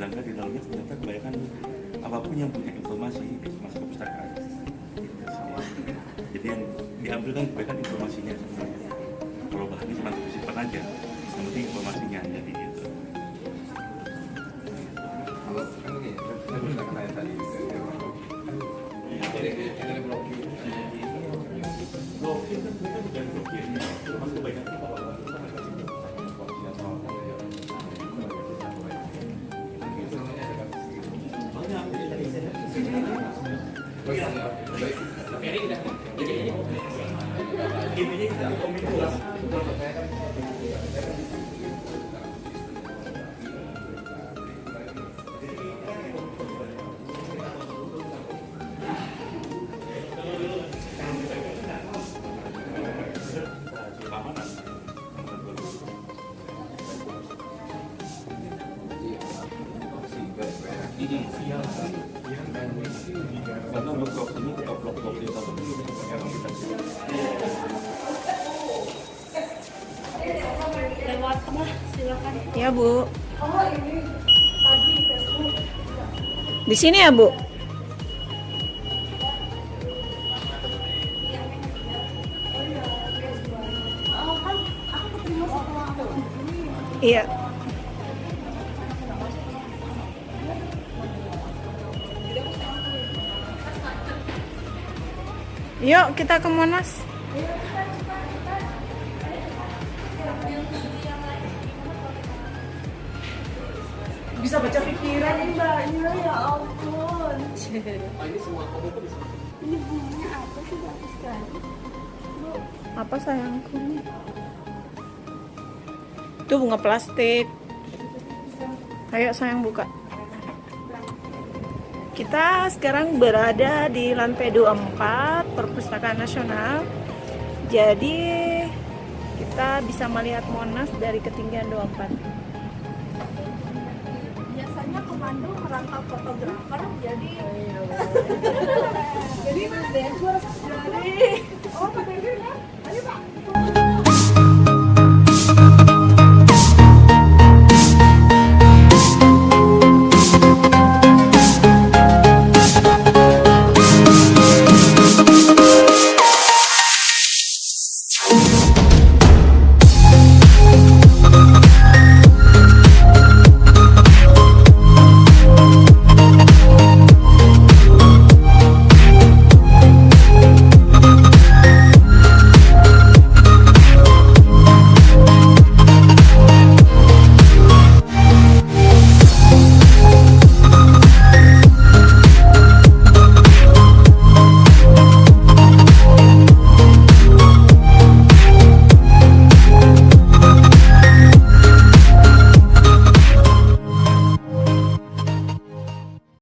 sedangkan di dalamnya ternyata kebanyakan apapun yang punya informasi masuk ke perpustakaan. Jadi yang diambil kan kebanyakan informasinya sebenarnya. Kalau bahannya cuma disimpan aja, yang penting informasinya jadi gitu. Kalau kan ini, saya sudah kenal tadi. Jadi kita blokir. Blokir kan mereka bukan blokir, cuma kebanyakan kalau karena blok ini kita blok di satu lewat tengah, silakan. Ya Bu. Oh ini tadi Facebook. Di sini ya Bu. Oh kan aku ketemu setelah aku. Iya. Yuk kita ke Monas. Bisa baca pikiran ini mbaknya, ya ampun. Ini semua kamu tuh bisa. Ini bunganya apa sih bagus sekali. Apa sayangku? Itu bunga plastik. Ayo sayang buka. Kita sekarang berada di lantai 24 Perpustakaan Nasional. Jadi kita bisa melihat Monas dari ketinggian 24. Biasanya komando merantau fotografer, jadi jadi mana deh suara jadi oh Pak Dewi kan ayo Pak